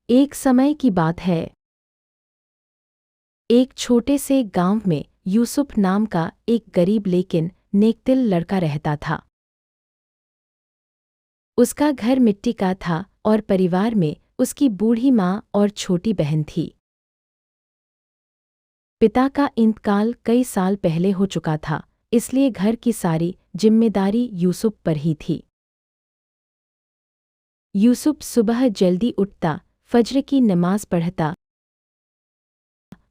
एक समय की बात है। एक छोटे से गांव में यूसुफ नाम का एक गरीब लेकिन नेकदिल लड़का रहता था। उसका घर मिट्टी का था और परिवार में उसकी बूढ़ी माँ और छोटी बहन थी। पिता का इंतकाल कई साल पहले हो चुका था, इसलिए घर की सारी जिम्मेदारी यूसुफ पर ही थी। यूसुफ सुबह जल्दी उठता, फज्र की नमाज पढ़ता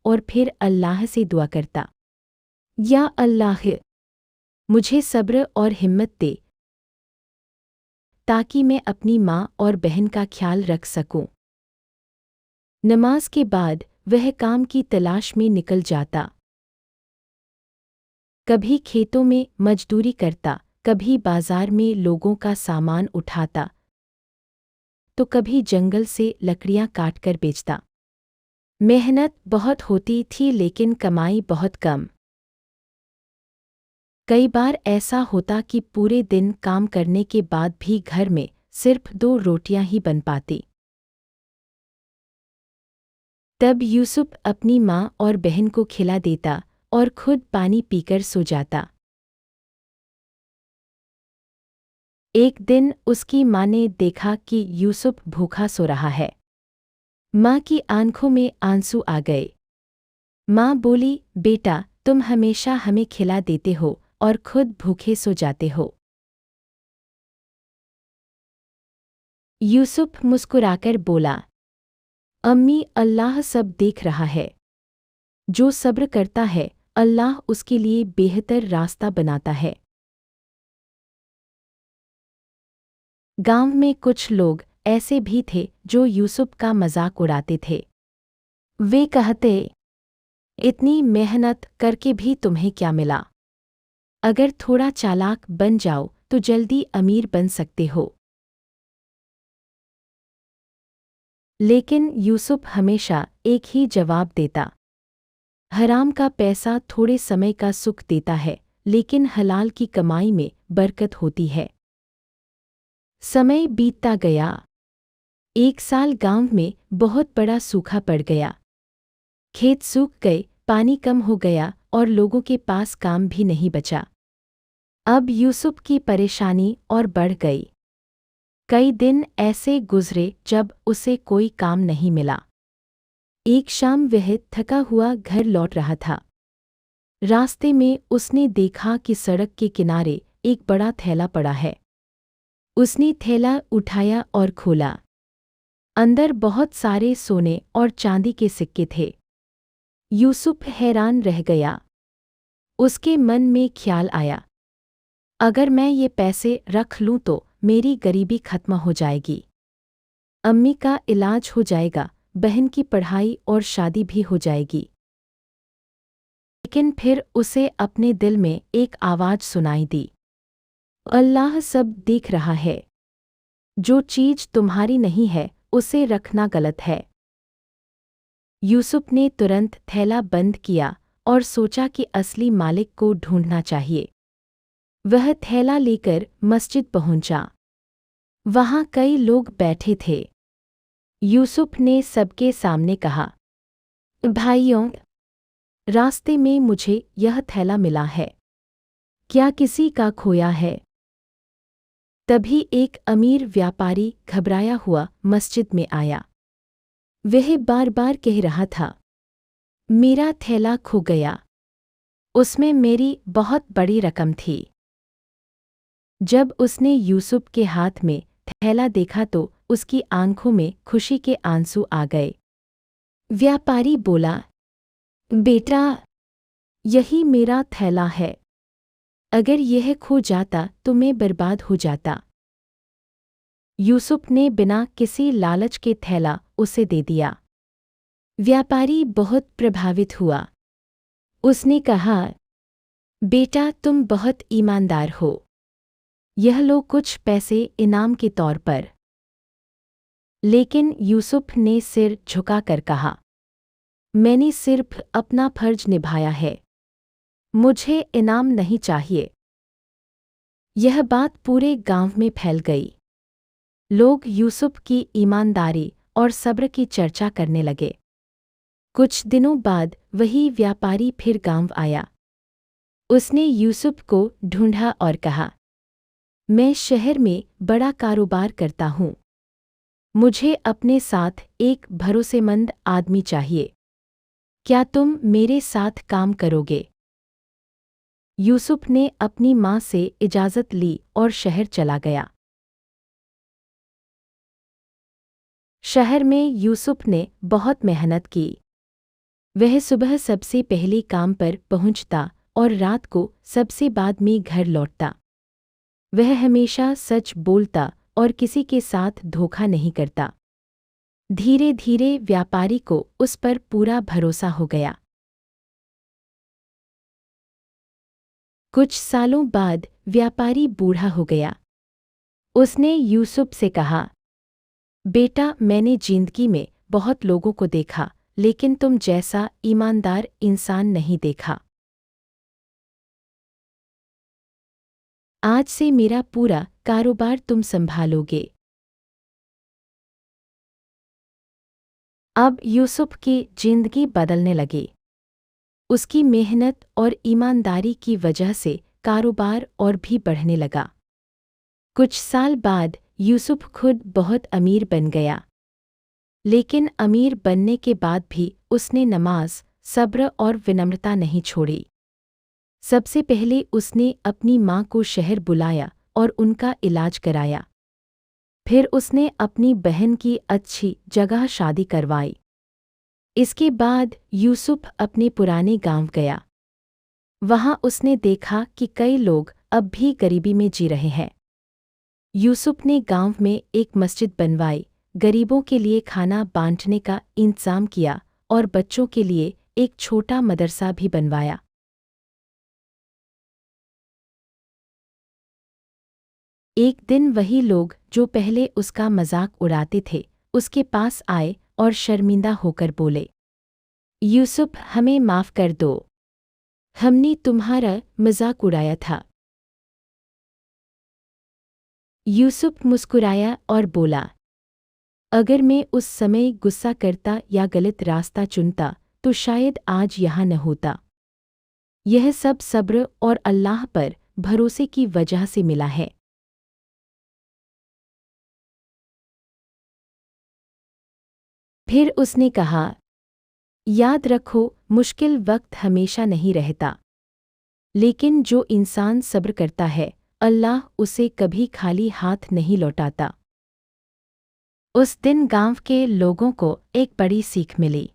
और फिर अल्लाह से दुआ करता, या अल्लाह, मुझे सब्र और हिम्मत दे ताकि मैं अपनी माँ और बहन का ख्याल रख सकूं। नमाज के बाद वह काम की तलाश में निकल जाता। कभी खेतों में मजदूरी करता, कभी बाजार में लोगों का सामान उठाता, तो कभी जंगल से लकड़ियां काटकर बेचता। मेहनत बहुत होती थी लेकिन कमाई बहुत कम। कई बार ऐसा होता कि पूरे दिन काम करने के बाद भी घर में सिर्फ 2 रोटियां ही बन पाती। तब यूसुफ अपनी माँ और बहन को खिला देता और खुद पानी पीकर सो जाता। एक दिन उसकी माँ ने देखा कि यूसुफ भूखा सो रहा है। माँ की आंखों में आंसू आ गए। माँ बोली, बेटा, तुम हमेशा हमें खिला देते हो और खुद भूखे सो जाते हो। यूसुफ मुस्कुराकर बोला, अम्मी, अल्लाह सब देख रहा है। जो सब्र करता है, अल्लाह उसके लिए बेहतर रास्ता बनाता है। गांव में कुछ लोग ऐसे भी थे जो यूसुफ का मजाक उड़ाते थे। वे कहते, इतनी मेहनत करके भी तुम्हें क्या मिला? अगर थोड़ा चालाक बन जाओ तो जल्दी अमीर बन सकते हो। लेकिन यूसुफ हमेशा एक ही जवाब देता, हराम का पैसा थोड़े समय का सुख देता है, लेकिन हलाल की कमाई में बरकत होती है। समय बीतता गया। एक साल गांव में बहुत बड़ा सूखा पड़ गया। खेत सूख गए, पानी कम हो गया और लोगों के पास काम भी नहीं बचा। अब यूसुफ की परेशानी और बढ़ गई। कई दिन ऐसे गुजरे जब उसे कोई काम नहीं मिला। एक शाम वह थका हुआ घर लौट रहा था। रास्ते में उसने देखा कि सड़क के किनारे एक बड़ा थैला पड़ा है। उसने थैला उठाया और खोला। अंदर बहुत सारे सोने और चांदी के सिक्के थे। यूसुफ हैरान रह गया। उसके मन में ख्याल आया, अगर मैं ये पैसे रख लूं तो मेरी गरीबी खत्म हो जाएगी। अम्मी का इलाज हो जाएगा, बहन की पढ़ाई और शादी भी हो जाएगी। लेकिन फिर उसे अपने दिल में एक आवाज़ सुनाई दी, अल्लाह सब देख रहा है। जो चीज़ तुम्हारी नहीं है उसे रखना गलत है। यूसुफ ने तुरंत थैला बंद किया और सोचा कि असली मालिक को ढूंढना चाहिए। वह थैला लेकर मस्जिद पहुंचा। वहां कई लोग बैठे थे। यूसुफ ने सबके सामने कहा, भाइयों, रास्ते में मुझे यह थैला मिला है। क्या किसी का खोया है? तभी एक अमीर व्यापारी घबराया हुआ मस्जिद में आया। वह बार बार कह रहा था, मेरा थैला खो गया। उसमें मेरी बहुत बड़ी रकम थी। जब उसने यूसुफ के हाथ में थैला देखा तो उसकी आंखों में खुशी के आंसू आ गए। व्यापारी बोला, बेटा, यही मेरा थैला है। अगर यह खो जाता तो मैं बर्बाद हो जाता। यूसुफ ने बिना किसी लालच के थैला उसे दे दिया। व्यापारी बहुत प्रभावित हुआ। उसने कहा, बेटा, तुम बहुत ईमानदार हो। यह लो कुछ पैसे इनाम के तौर पर। लेकिन यूसुफ ने सिर झुकाकर कहा, मैंने सिर्फ अपना फर्ज निभाया है। मुझे इनाम नहीं चाहिए। यह बात पूरे गांव में फैल गई। लोग यूसुफ की ईमानदारी और सब्र की चर्चा करने लगे। कुछ दिनों बाद वही व्यापारी फिर गांव आया। उसने यूसुफ को ढूंढा और कहा, मैं शहर में बड़ा कारोबार करता हूँ। मुझे अपने साथ एक भरोसेमंद आदमी चाहिए। क्या तुम मेरे साथ काम करोगे? यूसुफ ने अपनी माँ से इजाज़त ली और शहर चला गया। शहर में यूसुफ ने बहुत मेहनत की। वह सुबह सबसे पहले काम पर पहुंचता और रात को सबसे बाद में घर लौटता। वह हमेशा सच बोलता और किसी के साथ धोखा नहीं करता। धीरे धीरे व्यापारी को उस पर पूरा भरोसा हो गया। कुछ सालों बाद व्यापारी बूढ़ा हो गया। उसने यूसुफ से कहा, बेटा, मैंने जिंदगी में बहुत लोगों को देखा, लेकिन तुम जैसा ईमानदार इंसान नहीं देखा। आज से मेरा पूरा कारोबार तुम संभालोगे। अब यूसुफ की जिंदगी बदलने लगी। उसकी मेहनत और ईमानदारी की वजह से कारोबार और भी बढ़ने लगा। कुछ साल बाद यूसुफ खुद बहुत अमीर बन गया। लेकिन अमीर बनने के बाद भी उसने नमाज, सब्र और विनम्रता नहीं छोड़ी। सबसे पहले उसने अपनी माँ को शहर बुलाया और उनका इलाज कराया। फिर उसने अपनी बहन की अच्छी जगह शादी करवाई। इसके बाद यूसुफ अपने पुराने गांव गया। वहां उसने देखा कि कई लोग अब भी गरीबी में जी रहे हैं। यूसुफ ने गांव में एक मस्जिद बनवाई, गरीबों के लिए खाना बांटने का इंतजाम किया और बच्चों के लिए एक छोटा मदरसा भी बनवाया। एक दिन वही लोग जो पहले उसका मजाक उड़ाते थे, उसके पास आए और शर्मिंदा होकर बोले, यूसुफ, हमें माफ़ कर दो। हमने तुम्हारा मजाक उड़ाया था। यूसुफ मुस्कुराया और बोला, अगर मैं उस समय गुस्सा करता या गलत रास्ता चुनता तो शायद आज यहाँ न होता। यह सब सब्र और अल्लाह पर भरोसे की वजह से मिला है। फिर उसने कहा, याद रखो, मुश्किल वक्त हमेशा नहीं रहता, लेकिन जो इंसान सब्र करता है, अल्लाह उसे कभी खाली हाथ नहीं लौटाता। उस दिन गांव के लोगों को एक बड़ी सीख मिली।